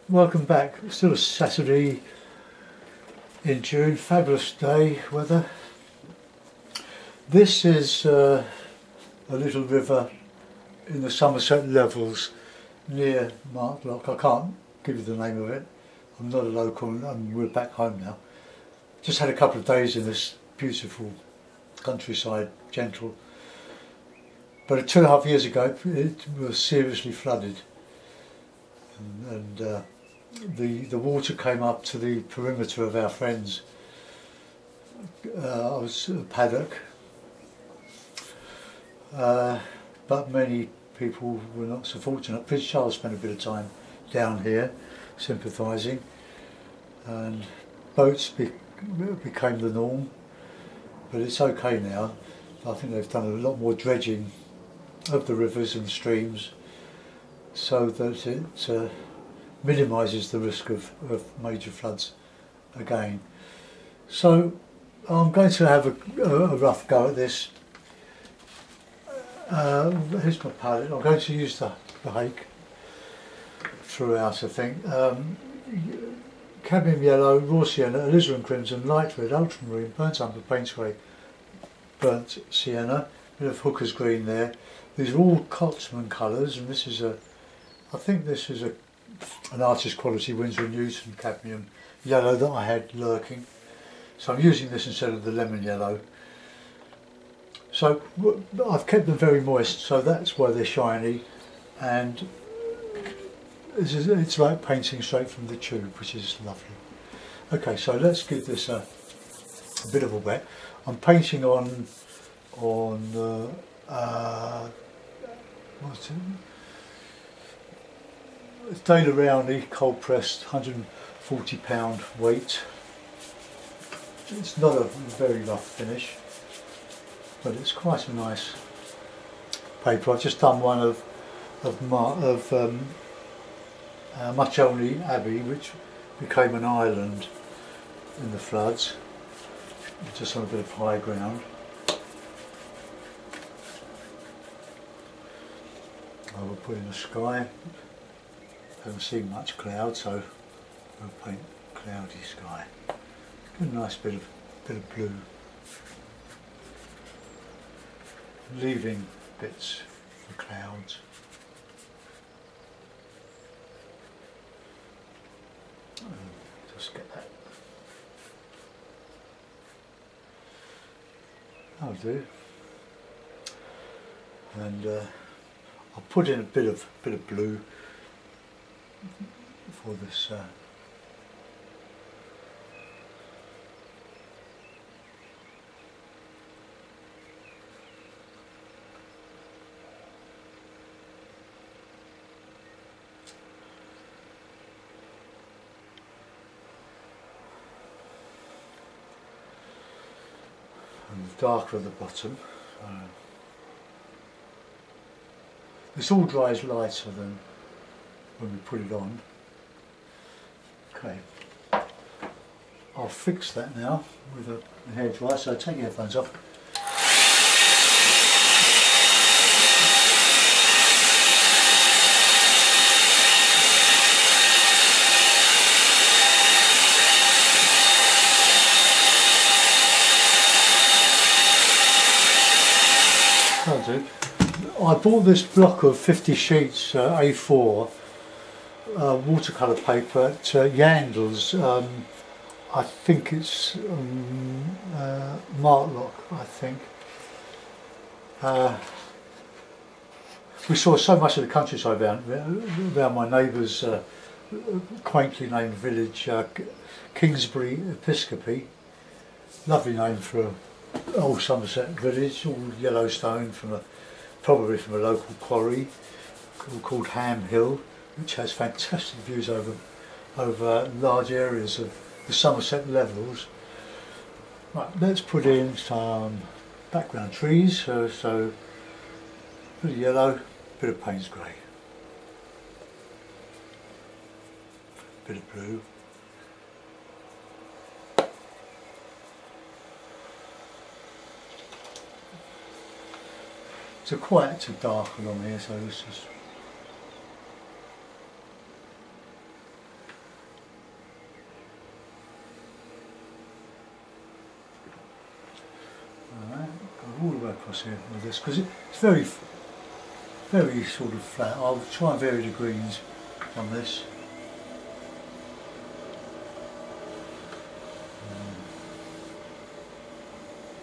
Welcome back. It's still a Saturday in June, fabulous day weather. This is a little river in the Somerset levels near Martlock. I can't give you the name of it. I'm not a local and we're back home now. Just had a couple of days in this beautiful countryside, gentle. But 2.5 years ago it was seriously flooded. And the water came up to the perimeter of our friends. I was at a paddock, but many people were not so fortunate. Prince Charles spent a bit of time down here sympathising, and boats became the norm, but it's okay now. I think they've done a lot more dredging of the rivers and streams so that it minimises the risk of major floods again. So I'm going to have a rough go at this. Here's my palette. I'm going to use the hake throughout, I think. Cadmium yellow, raw sienna, alizarin crimson, light red, ultramarine, burnt umber, paint grey, burnt sienna, a bit of hooker's green there. These are all Cotsman colours, and this is I think this is an artist quality Winsor & Newton cadmium yellow that I had lurking. So I'm using this instead of the lemon yellow. So I've kept them very moist, so that's why they're shiny, and it's like painting straight from the tube, which is lovely. Okay, so let's give this a bit of a wet. I'm painting on what's it? It's Dale Rowney cold pressed, £140 weight. It's not a very rough finish, but it's quite a nice paper. I've just done one of Mucholney Abbey, which became an island in the floods, just on a bit of high ground. I will put in the sky. Haven't seen much cloud, so I'll paint cloudy sky. Get a nice bit of blue, leaving bits for clouds. Just get that. That'll do. And I'll put in a bit of blue for this. And darker at the bottom. This all dries lighter than when we put it on. Okay, I'll fix that now with a hairdryer, so take your headphones off. That'll do. I bought this block of 50 sheets A4 watercolour paper at Yandles. I think it's Martlock, I think. We saw so much of the countryside around my neighbour's quaintly named village, Kingsbury Episcopi. Lovely name for an old Somerset village, all yellow stone probably from a local quarry called Ham Hill, which has fantastic views over large areas of the Somerset levels. Right, let's put in some background trees, so a bit of yellow, a bit of Payne's grey, a bit of blue. It's quite too dark along here, so this is way across here with this, because it's very sort of flat. I'll try and vary the greens on this.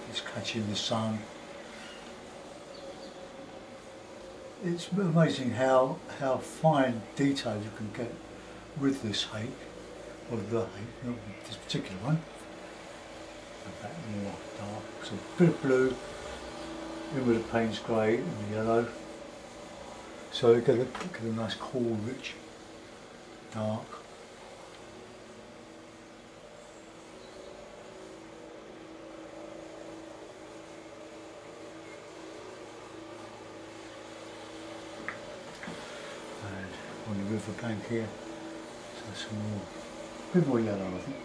It's catching the sun. It's amazing how fine detail you can get with this hake, or the hake, not this particular one. That more dark, so a bit of blue in with the Payne's grey and the yellow. So you get a nice cool, rich, dark. And on the river bank here, so some more, a bit more yellow I think.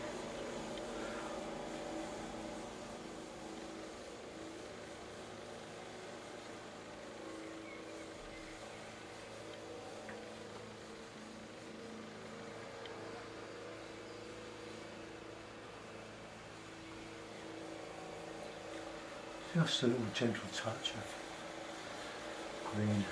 Just a little gentle touch of green.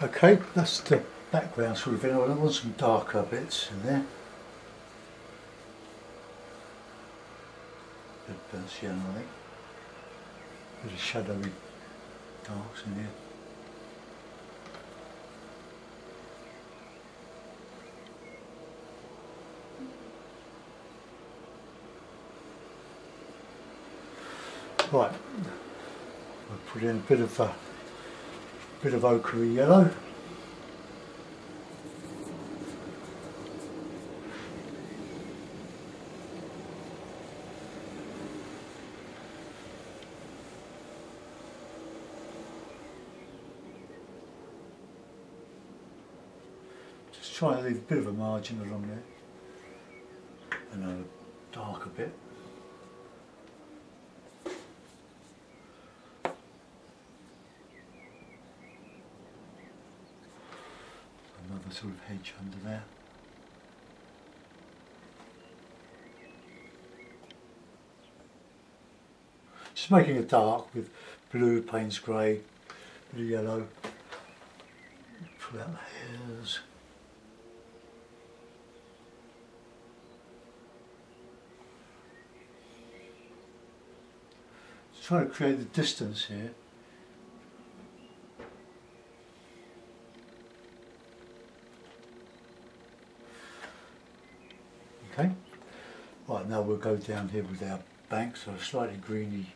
Okay, that's the background sort of thing. I want some darker bits in there. Burnt yellow, I think. Bit of shadowy darks in here. Right, I'll put in a bit of ochre yellow. Try and leave a bit of a margin along there, and a darker bit. Another sort of hedge under there. Just making it dark with blue, Payne's grey, blue, yellow. Pull out the hairs. Trying to create the distance here. Okay, right, now we'll go down here with our bank, so slightly greeny.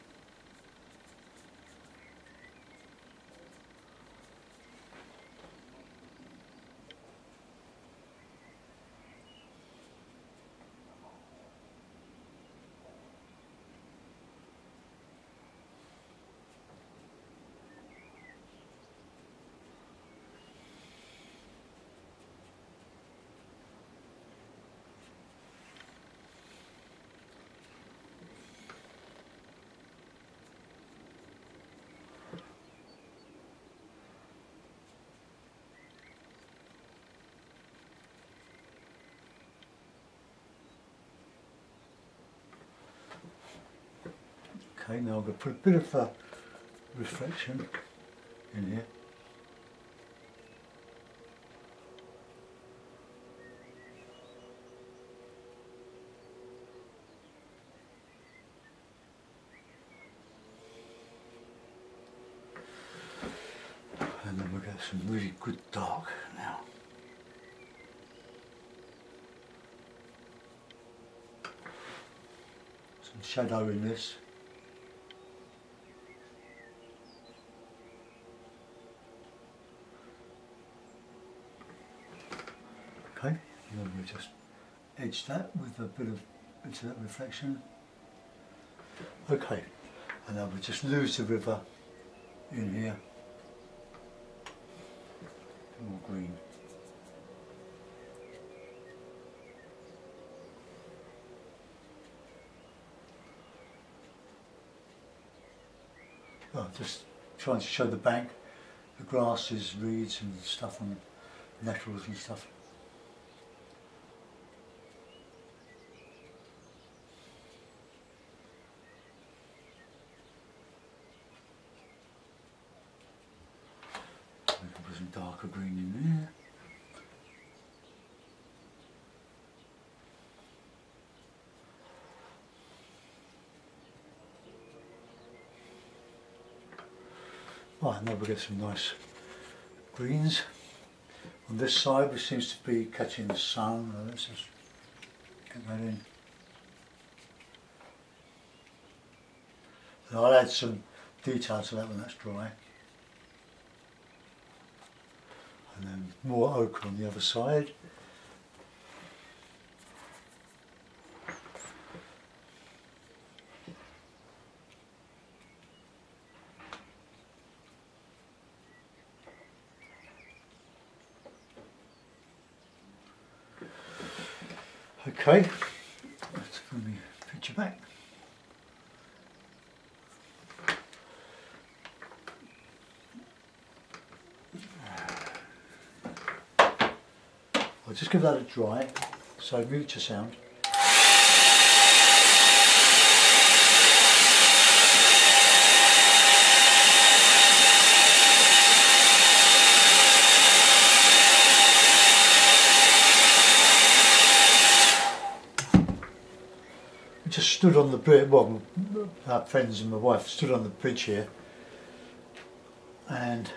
Okay, now I'm going to put a bit of reflection in here. And then we'll get some really good dark now. Some shadow in this. Okay, and then we'll just edge that with a bit of that reflection. Okay, and then we'll just lose the river in here. More green. well, just trying to show the bank, the grasses, reeds and stuff, and nettles and stuff. We can put some darker green in there. Right, now we get some nice greens on this side, which seems to be catching the sun. Let's just get that in. And I'll add some detail to that when that's dry. And then more ochre on the other side. Okay, let's bring the picture back. I'll just give that a dry, so mute your sound. Just stood on the bridge, well, our friends and my wife stood on the bridge here and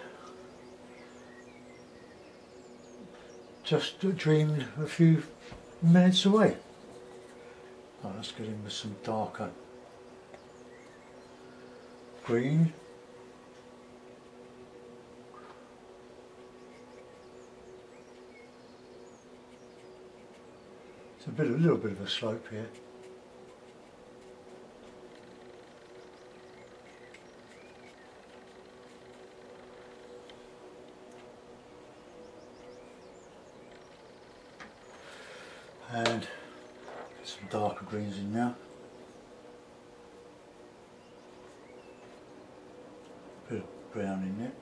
just dreamed a few minutes away. Oh, let's get in with some darker green. It's a little bit of a slope here. And get some darker greens in now. Bit of brown in there.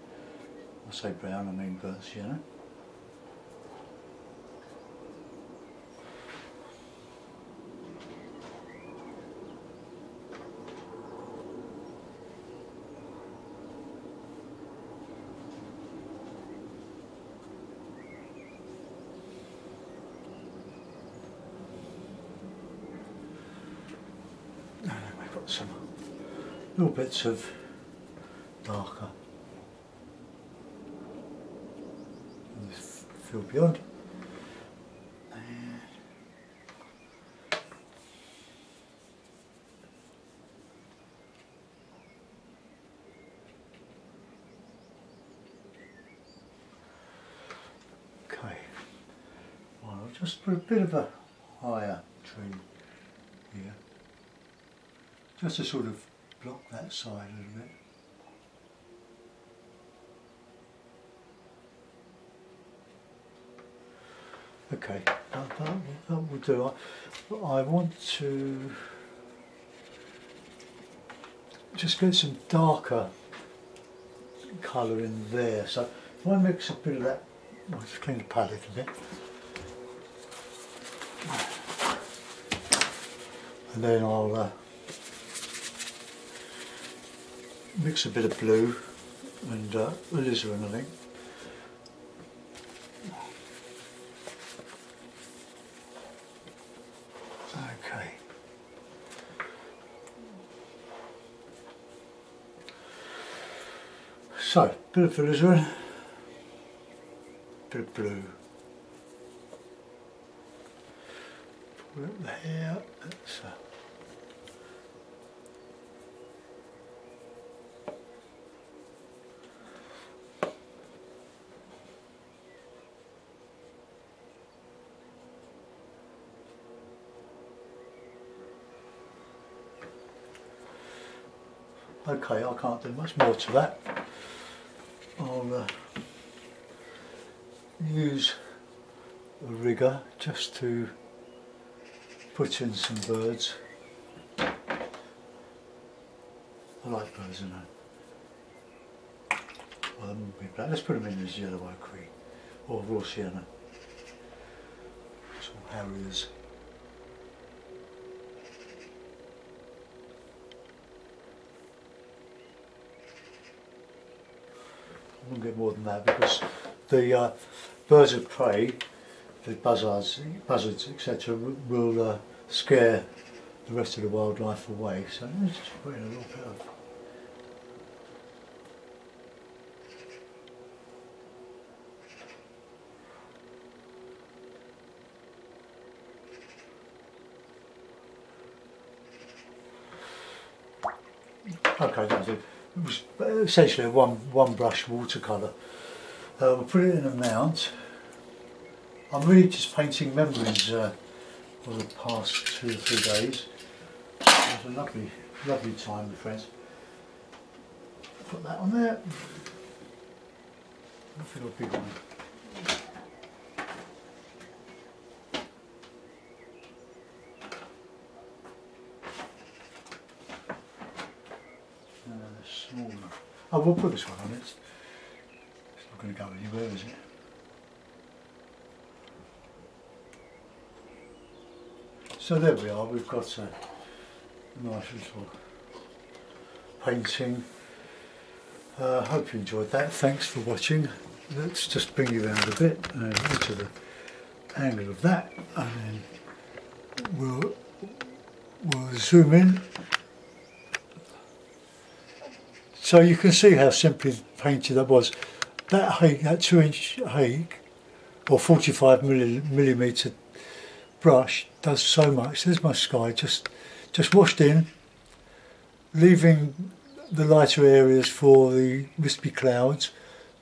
I say brown, I mean burnt sienna. Some little bits of darker in this field beyond. Okay, well, I'll just put a bit of a higher tree here, just to sort of block that side a little bit. Okay, that will do. I want to just get some darker colour in there. So if I mix a bit of that, I'll just clean the palette a bit. And then I'll mix a bit of blue and alizarin, I think. Okay. So, bit of alizarin, bit of blue. Put it there. That's okay, I can't do much more to that. I'll use a rigger just to put in some birds. I like birds, you know. them will be black. Let's put them in as yellow ochre or raw sienna. It's all Harriers. I won't get more than that because the birds of prey, the buzzards etc. will scare the rest of the wildlife away. So let's just put in a little bit of okay, that's it. It was essentially a one brush watercolour. We'll put it in a mount. I'm really just painting memories for the past 2 or 3 days. It was a lovely time with friends. Put that on there. I think a big one. Smaller. Oh, we'll put this one on. It's not going to go anywhere, is it? So there we are. We've got a nice little painting. Hope you enjoyed that. Thanks for watching. Let's just bring you around a bit and into the angle of that, and then we'll zoom in. So you can see how simply painted that was. That Hague, that 2-inch Hague, or 45mm brush does so much. There's my sky, just washed in, leaving the lighter areas for the wispy clouds.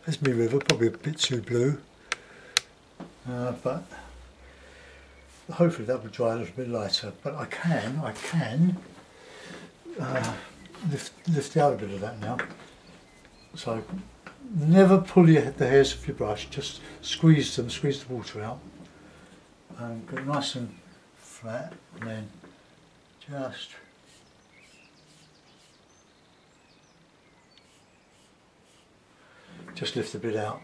There's my river, probably a bit too blue, but hopefully that will dry a little bit lighter. But I can lift out a bit of that now. So never pull the hairs off your brush, just squeeze them, squeeze the water out, and get nice and flat, and then just lift a bit out.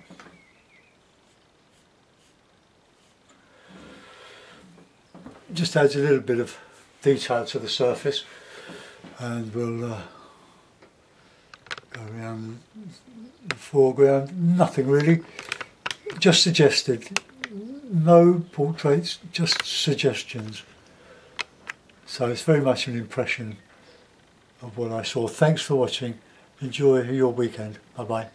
Just adds a little bit of detail to the surface, and we'll go around the foreground. Nothing really, just suggested. No portraits, just suggestions. So it's very much an impression of what I saw. Thanks for watching. Enjoy your weekend. Bye bye.